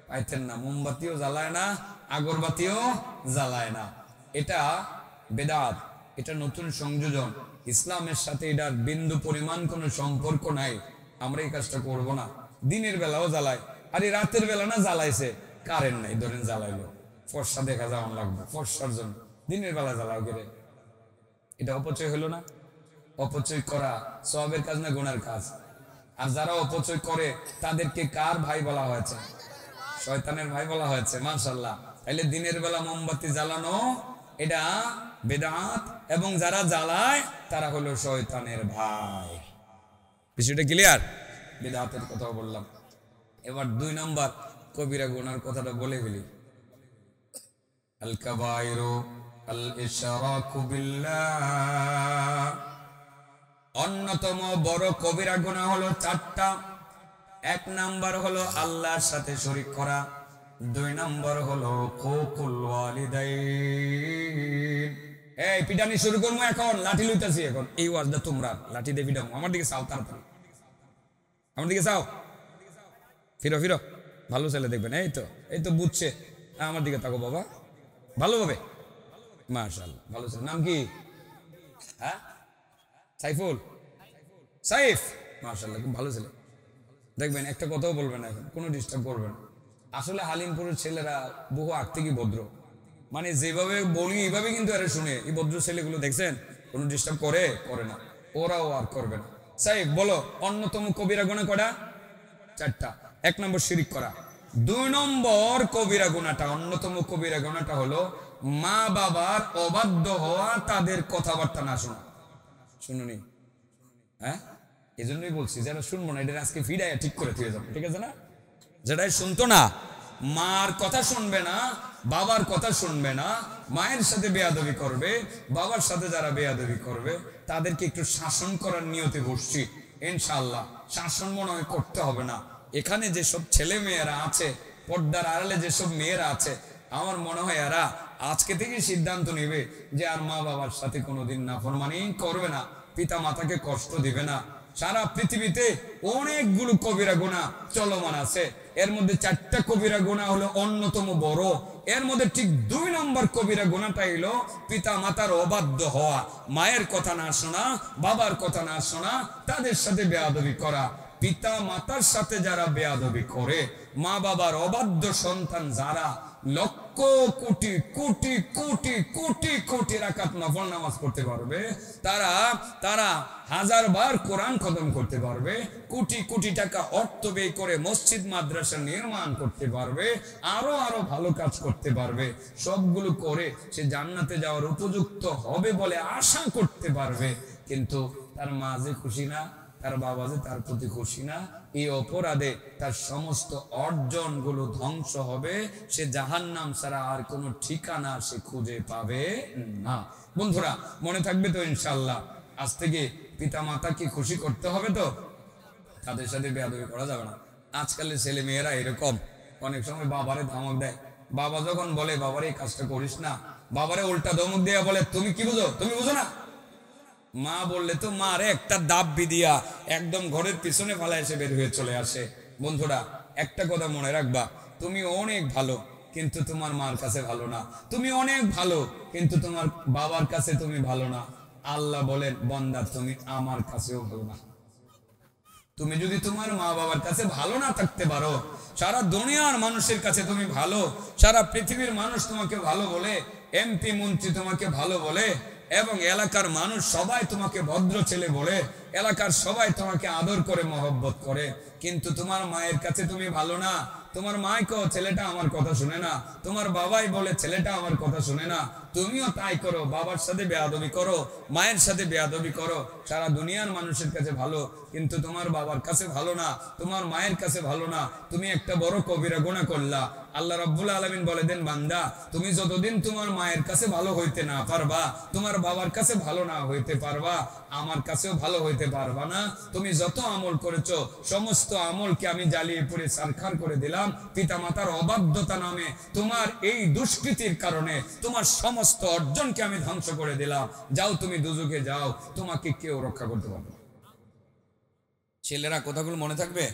পাইতেন না। মোমবাতিও জ্বালায় না, আগরবাতিও জ্বালায় না। এটা বেদাত, এটা নতুন সংযোজন। ইসলামের সাথে এটার বিন্দু পরিমাণ কোনো সম্পর্ক নাই। আমরা এই কাজটা করব না। দিনের বেলাও জ্বালায়, আর এই রাতের বেলা না জ্বালাইছে, কারেন্ট নাই, ধরেন জ্বালাইলো, ফর্সা দেখা যাওয়ান লাগবে, ফর্সার জন্য দিনের বেলা জ্বালাও করে, এটা অপচয় হলো না? অপচয় করা সওয়াবের কাজ না গুনার কাজ? আর যারা অপচয় করে তাদেরকে কার ভাই বলা হয়েছে? শয়তানের ভাই বলা হয়েছে। মাশাআল্লাহ। তাইলে দিনের বেলা মোমবাতি জ্বালানো এটা বেদাত, এবং যারা জ্বালায় তারা হলো শয়তানের ভাই। বিষয়টা ক্লিয়ার? বেদাতের কথা বললাম। এবার 2 নম্বর কবিরা গুনার কথাটা বলে ফেলি। আল কাবাইরু আল ইশরাকু বিল্লাহ। অন্যতম বড় কবিরা গুনাহ হলো 4টা। 1 নাম্বার হলো আল্লাহর সাথে শরীক করা, 2 নাম্বার হলো হুকুকুল ওয়ালিদাইন। এই পিটানি শুরু করবো এখন, লাঠি লইতাছি এখন। এই ওয়াজটা তোমরা লাঠি দিয়ে পিটামো। আমার দিকে চাও, তাড়াতাড়ি আমার দিকে চাও, ফিরো ফিরো, ভালো ছেলে দেখবেন। এই তো বুঝছে, আমার দিকে তাকো বাবা, ভালোভাবে। মাশাআল্লাহ, ভালো ছেলে। নাম কি? হ্যাঁ, সাইফুল, সাইফ। মাশাআল্লাহ, খুব ভালো ছেলে। দেখবেন একটা কথাও বলবেন না এখন, কোনো ডিস্টার্ব করবেন। আসলে হালিমপুরের ছেলেরা বহু আগ থেকে ভদ্র, মানে যেভাবে বলি এইভাবে কিন্তু এরা শুনে। এই ভদ্র ছেলেগুলো দেখছেন, কোনো ডিস্টার্ব করে না, ওরাও আর করবে না। সাইফ বলো, অন্যতম কবিরা গুনাহ কয়টা? 4টা। 1 নম্বর শিরিক করা। 2 নম্বর কবিরা গুনাহটা, অন্যতম কবিরা গুনাহটা হলো মা বাবার অবাধ্য হওয়া, তাদের কথাবার্তা না শোনা। শুনুনি? হ্যাঁ, এই জন্যই বলছি যারা শুনবো না এটা আজকে ফিরাইয়া ঠিক করে দিয়ে যাবো। ঠিক আছে না? যেটাই শুনতো না, মার কথা শুনবে না, বাবার কথা শুনবে না, মায়ের সাথে বেয়াদবি করবে, বাবার সাথে যারা বেয়াদবি করবে তাদেরকে একটু শাসন করার নিয়তে বসছি ইনশাআল্লাহ। শাসন মনে হয় করতে হবে না। এখানে যেসব ছেলে মেয়েরা আছে, পর্দার আড়ালে যেসব মেয়েরা আছে, আমার মনে হয় এরা আজকে থেকে সিদ্ধান্ত নেবে যে আর মা বাবার সাথে কোনোদিন নাফরমানি করবে না, পিতা মাতাকে কষ্ট দিবে না, সারা পৃথিবীতে অনেকগুলো কবিরা গুনাহ চলমান আছে। এর মধ্যে 4টা কবিরা গুনাহ হলো অন্যতম বড়। এর মধ্যে ঠিক 2 নম্বর কবিরা গুনাহটা হলো পিতা মাতার অবাধ্য হওয়া, মায়ের কথা না শোনা, বাবার কথা না শোনা, তাদের সাথে বেয়াদবি করা। পিতা মাতার সাথে যারা বেয়াদবি করে, মা বাবার অবাধ্য সন্তান যারা, লক্ষ কোটি কোটি কোটি কোটি কোটি রাকাত নফল নামাজ পড়তে পারবে, তারা 1000 বার কোরআন খতম করতে পারবে, কোটি কোটি টাকা অর্থ ব্যয় করে মসজিদ মাদ্রাসা নির্মাণ করতে পারবে, আরো আরো ভালো কাজ করতে পারবে, সবগুলো করে সে জান্নাতে যাওয়ার উপযুক্ত হবে বলে আশা করতে পারবে। কিন্তু তার মা যে খুশি না, তার বাবা যে তার প্রতি খুশি না, এই অপরাধে তার সমস্ত অর্জন গুলো ধ্বংস হবে। সে জাহান্নাম ছাড়া আর কোনো ঠিকানা সে খুঁজে পাবে না। বন্ধুরা মনে থাকবে তো ইনশাআল্লাহ? আজ থেকে পিতা মাতাকে খুশি করতে হবে, তো তাদের সাথে বেয়াদবি করা যাবে না। আজকালের ছেলে মেয়েরা এরকম, অনেক সময় বাবারে ধমক দেয়। বাবা যখন বলে বাবারে এই কাজটা করিস না, বাবারে উল্টা ধমক দিয়ে বলে তুমি কি বুঝো, তুমি বুঝো না। মা বললে তো মারে একটা দাব্বি দিয়া একদম ঘরের পিছনে ফালা এসে বের হয়ে চলে আসে। বন্ধুরা একটা কথা মনে রাখবা, তুমি অনেক ভালো কিন্তু তোমার মার কাছে ভালো না, তুমি অনেক ভালো কিন্তু তোমার বাবার কাছে তুমি ভালো না। আল্লাহ বলেন বান্দা তুমি আমার কাছেও ভালো না। তুমি যদি তোমার মা বাবার কাছে ভালো না থাকতে পারো, সারা দুনিয়ার মানুষের কাছে তুমি ভালো, সারা পৃথিবীর মানুষ তোমাকে ভালো বলে, এমপি মন্ত্রী তোমাকে ভালো বলে, এবং এলাকার মানুষ সবাই তোমাকে ভদ্র ছেলে বলে, এলাকার সবাই তোমাকে আদর করে মহব্বত করে, কিন্তু তোমার মায়ের কাছে তুমি ভালো না। তোমার মাই কো ছেলেটা আমার কথা শুনে না, তোমার বাবাই বলে ছেলেটা আমার কথা শুনে না, তুমিও তাই করো, বাবার সাথে বেয়াদবি করো, মায়ের সাথে বেয়াদবি করো, সারা দুনিয়ার মানুষের কাছে ভালো কিন্তু তোমার বাবার কাছে ভালো না, তোমার মায়ের কাছে ভালো না, তুমি একটা বড় কবিরা গুনাহ করলা। আল্লাহ রাব্বুল আলামিন বলে দেন বান্দা তুমি যতদিন তোমার মায়ের কাছে ভালো হইতে না পারবা, তোমার বাবার কাছে ভালো না হইতে পারবা, আমার কাছেও ভালো হইতে পারবা না। তুমি যত আমল করেছো সমস্ত আমলকে আমি জ্বালিয়ে পুড়ে ছারখার করে দিলাম। পিতা মাতার অবাধ্যতা নামে তোমার এই দুষ্কৃতির কারণে তোমার সমস্ত অর্জনকে আমি ধ্বংস করে দিলাম। যাও তুমি দুজকে যাও, তোমাকে কেউ রক্ষা করতে পারবে না। ছেলেরা কথাগুলো মনে থাকবে।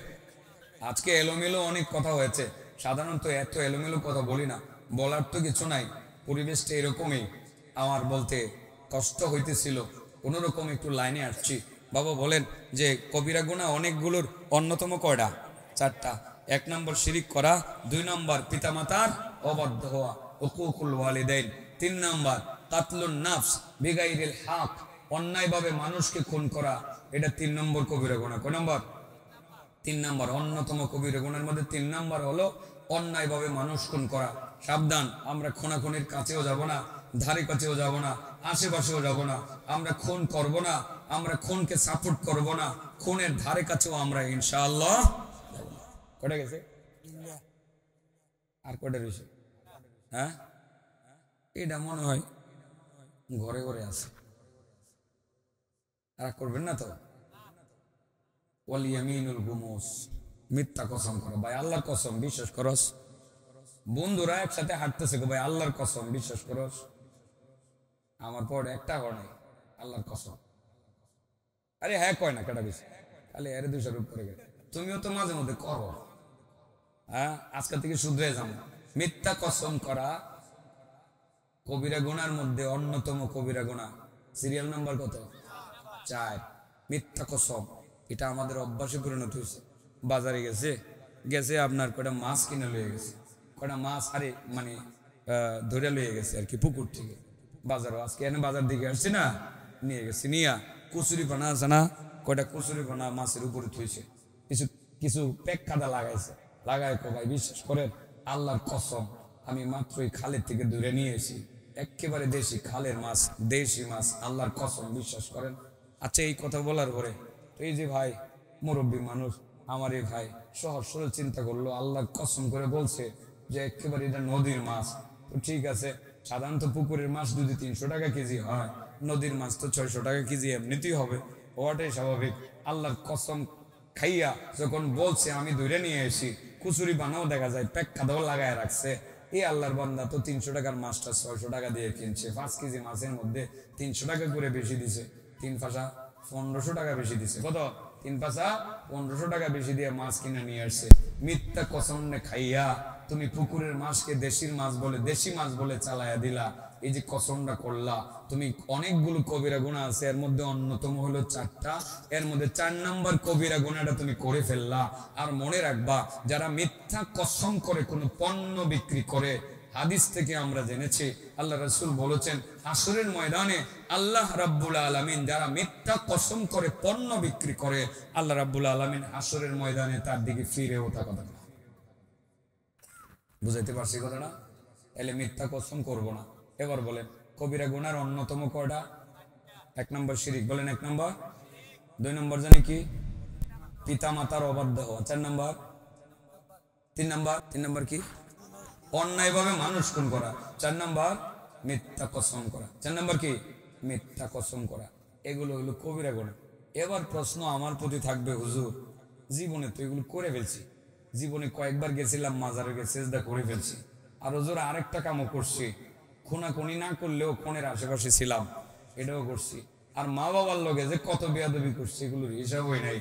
আজকে এলোমেলো অনেক কথা হয়েছে, সাধারণত এত এলোমেলো কথা বলি না, বলার তো কিছু নাই, পরিবেশটা এরকমই। আমার বলতে কষ্ট হইতেছিল, কোনোরকম একটু লাইনে আসছি। বাবা বলেন যে কবিরা গুনাহ অনেকগুলোর অন্যতম কয়টা? 4টা। 1 নম্বর শিরিক করা, 2 নম্বর পিতামাতার অবাধ্য হওয়া হুকুকুল ওয়ালিদাইন, 3 নম্বর কাতলুন নাফস বিগাইরিল হক, অন্যায়ভাবে মানুষকে খুন করা, এটা 3 নম্বর কবিরা গুনাহ। কয় নম্বর? 3 নম্বর। অন্যতম কবিরা গুনাহের মধ্যে 3 নম্বর হলো অন্যায়ভাবে মানুষ খুন করা। সাবধান, আমরা খুনাখুনির কাছেও যাব না, ধারে কাছেও যাব না, আশেপাশেও যাব না, আমরা খুন করব না, আমরা খুনকে সাপোর্ট করব না, খুনের ধারে কাছেও আমরা ইনশাআল্লাহ। কটা গেছে আর কটা রয়েছে? হ্যাঁ এটা মনে হয় ঘরে ঘরে আছে, আর করবেন না তো। ওয়াল ইয়ামিনুল গুমুস, মিথ্যা কসম করো। ভাই আল্লাহর কসম বিশ্বাস করস? বন্ধুরা একসাথে হাঁটতেছে, ভাই আল্লাহর কসম বিশ্বাস করস? আমার পর একটা ঘর নাই, আল্লাহর কসম। আরে হ্যাঁ কয় না, কেটা বেশি খালি এর 200 রূপ করে গেছে। তুমিও তো মাঝে মধ্যে করো। হ্যাঁ আজকে থেকে শুধরে যাও। মিথ্যা কসম করা কবিরা গুনার মধ্যে অন্যতম কবিরা গুনাহ। সিরিয়াল নাম্বার কত? 4। মিথ্যা কসম, এটা আমাদের অভ্যাসে পরিণত হয়েছে। বাজারে গেছে আপনার কয়টা মাছ কিনে লয়ে গেছে, কয়টা মাছ আরে মানে ধরে লয়ে গেছে আর কি পুকুর থেকে বাজারও। আজকে এনে বাজার দিকে আসছে না, নিয়ে গেছে, নিয়া কচুরি পানা আছে না, কয়টা কচুরি পানা মাছের উপরে থুইছে, কিছু কিছু পেক কাদা লাগাইছে, লাগায় কো ভাই বিশ্বাস করেন আল্লাহর কসম আমি মাত্রই খালের থেকে দূরে নিয়ে এসেছি, একেবারে দেশি খালের মাছ, দেশি মাছ, আল্লাহর কসম বিশ্বাস করেন। আচ্ছা এই কথা বলার পরে এই যে ভাই মুরব্বী মানুষ আমার এই ভাই সহজ সরল চিন্তা করলো, আল্লাহর কসম করে বলছে যে একেবারে এটা নদীর মাছ। তো ঠিক আছে, সাধারণত পুকুরের মাছ যদি 300 টাকা কেজি হয়, নদীর মাছ তো 600 টাকা কেজি এমনিতেই হবে, হওয়াটাই স্বাভাবিক। আল্লাহর কসম খাইয়া যখন বলছে আমি ধরে নিয়ে এসি, কুচুরি বানাও দেখা যায় পেক খাদাও লাগায় রাখছে। এই আল্লাহর বান্দা তো 300 টাকার মাছটা 600 টাকা দিয়ে কিনছে, 5 কেজি মাছের মধ্যে 300 টাকা করে বেশি দিছে, 3 ফাঁসা 1500 টাকা বেশি দিছে। কত? 5 1500 টাকা বেশি দিয়ে মাছ কিনে নিয়ে আসছে, মিথ্যা কসম খাইয়া তুমি পুকুরের মাছকে দেশি মাছ বলে চালায়া দিলা। এই যে কসমটা করলা, তুমি অনেকগুলো কবিরা গুনাহ আছে, এর মধ্যে অন্যতম হলো 4টা, এর মধ্যে 4 নম্বর কবিরা গুনাহটা তুমি করে ফেললা। আর মনে রাখবা, যারা মিথ্যা কসম করে কোনো পণ্য বিক্রি করে, হাদিস থেকে আমরা জেনেছি আল্লাহ রাসূল বলেছেন হাসরের ময়দানে আল্লাহ রাব্বুল আলামিন যারা মিথ্যা কসম করে পণ্য বিক্রি করে, আল্লাহ রাব্বুল আলামিন হাসরের ময়দানে তার দিকে ফিরেও তাকাবেন না। বুঝাইতে পারছি কথাটা? এলে মিথ্যা কসম করব না। এবার বলেন কবিরা গুনার অন্যতম কয়টা? 1 নম্বর শিরিক, বলেন 1 নম্বর। 2 নম্বর জানি কি? পিতা মাতার অবাধ্য হওয়া। 4 নম্বর, 3 নম্বর কি? অন্যায়ভাবে মানুষ খুন করা। 4 নম্বর মিথ্যা কসম করা। 4 নম্বর কি? মিথ্যা কসম করা। এগুলো হলো কবিরা গুনাহ। এবার প্রশ্ন আমার প্রতি থাকবে, হুজুর জীবনে তো এগুলো করে ফেলছি, জীবনে কয়েকবার গেছিলাম মাজারে গিয়ে সেজদা করে ফেলছি, আর হুজুর আরেকটা কামও করছি, খুনাখুনি না করলেও খুনের আশেপাশে ছিলাম, এটাও করছি, আর মা বাবার লগে যে কত বেয়াদবি করছি এগুলোর হিসাবই নাই।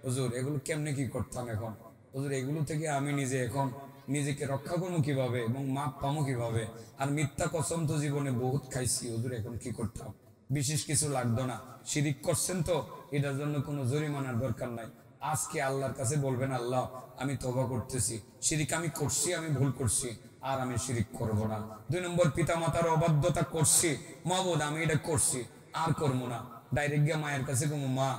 হুজুর এগুলো কেমনে কি করতাম এখন? হুজুর এগুলো থেকে আমি এখন নিজেকে রক্ষা করবো কিভাবে এবং মাপ পাবো কিভাবে? আর মিথ্যা কসম তো জীবনে বহুত খাইছি, হুজুর এখন কি করতাম? বিশেষ কিছু লাগতো না, শিরিক করছেন তো এটার জন্য কোনো জরিমানার দরকার নাই। আজকে আল্লাহর কাছে বলবেন, আল্লাহ আমি তওবা করতেছি, শিরিক আমি করছি, আমি ভুল করছি, আর আমি শিরিক করব না। 2 নম্বর পিতা মাতার অবাধ্যতা করছি, মাবুদ আমি এটা করছি, আর করবো না। ডাইরেক্ট গিয়ে মায়ের কাছে বলবো, মা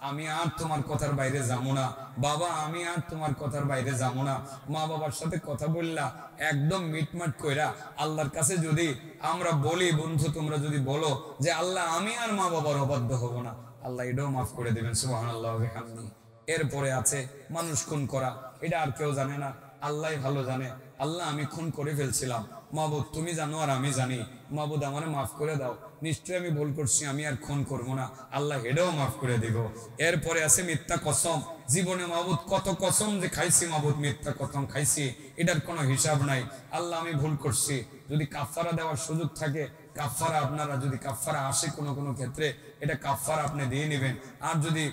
আমি আর তোমার কথার বাইরে যাবো না, বাবা আমি আর তোমার কথার বাইরে যাবো না। মা বাবার সাথে কথা বললা একদম মিটমাট কইরা আল্লাহর কাছে যদি আমরা বলি, বন্ধু তোমরা যদি বলো যে আল্লাহ আমি আর মা বাবার অবাধ্য হব না, আল্লাহ এটাও মাফ করে দিবেন, সুবহানাল্লাহ ওয়া বিহামদিহি। এরপরে আছে মানুষ খুন করা, এটা আর কেউ জানে না, আল্লাহ ভালো জানে। আল্লাহ আমি খুন করে ফেলছিলাম, মাবুদ তুমি জানো আর আমি জানি, মাবুদ আমারে মাফ করে দাও, নিশ্চয়ই আমি ভুল করছি, আমি আর খুন করবো না, আল্লাহ এটাও মাফ করে দিব। এরপরে আছে মিথ্যা কসম। জীবনে মাবুদ কত কসম যে খাইছি, মাবুদ মিথ্যা কসম খাইছি, এটার কোনো হিসাব নাই। আল্লাহ আমি ভুল করছি, যদি কাফারা দেওয়ার সুযোগ থাকে কাফারা, আপনারা যদি কাফারা আসে কোনো ক্ষেত্রে, এটা কাফারা আপনি দিয়ে নেবেন। আর যদি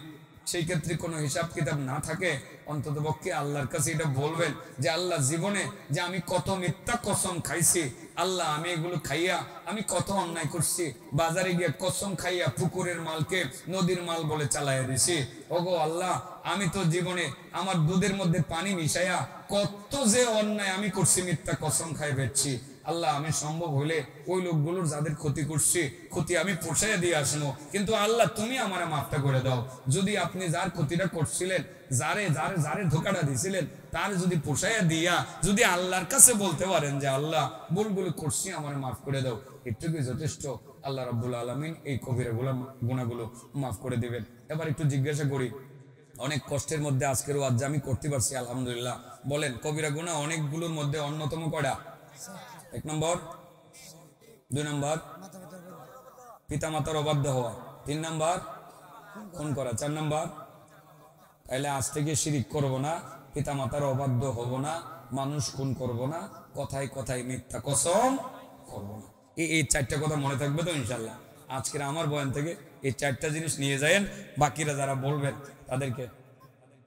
সেই ক্ষেত্রে কোনো হিসাব কিতাব না থাকে, অন্তত পক্ষে আল্লাহর কাছে এটা বলবেন যে আল্লাহ জীবনে যে আমি কত মিথ্যা কসম খাইছি, আল্লাহ আমি এগুলো খাইয়া আমি কত অন্যায় করছি, বাজারে গিয়ে কসম খাইয়া পুকুরের মালকে নদীর মাল বলে চালাইয়া দিছি। ওগো আল্লাহ আমি তো জীবনে আমার দুধের মধ্যে পানি মিশাইয়া কত যে অন্যায় আমি করছি, মিথ্যা কসম খাই বেচছি। আল্লাহ আমি সম্ভব হইলে ওই লোকগুলোর যাদের ক্ষতি করছি, ক্ষতি আমি পোষাইয়া দিয়ে আসবো, কিন্তু আল্লাহ তুমি আমার মাফটা করে দাও। যদি আপনি যার ক্ষতিটা করছিলেন, যারে ধোকাটা দিছিলেন, তার যদি পোষাইয়া দিয়া যদি আল্লাহর কাছে বলতে পারেন যে আল্লাহ ভুলগুলো করছি আমার মাফ করে দাও, এটুকুই যথেষ্ট। আল্লাহ রাব্বুল আলামিন এই কবিরা গুনাহগুলো মাফ করে দিবেন। এবার একটু জিজ্ঞাসা করি, অনেক কষ্টের মধ্যে আজকের ওয়াজ আমি করতে পারছি আলহামদুলিল্লাহ। বলেন কবিরা গুনাহ অনেকগুলোর মধ্যে অন্যতম কয়টা? 1 নম্বর, 2 নম্বর পিতা মাতার অবাধ্য হওয়া, 3 নম্বর খুন করা, 4 নম্বর তাইলে আজ থেকে শিরিক করব না, পিতা মাতার অবাধ্য হব না, মানুষ খুন করব না, কথায় কথায় মিথ্যা কসম করব না। এই 4টা কথা মনে থাকবে তো ইনশাল্লাহ? আজকের আমার বয়ান থেকে এই 4টা জিনিস নিয়ে যায়েন, বাকিরা যারা বলবেন তাদেরকে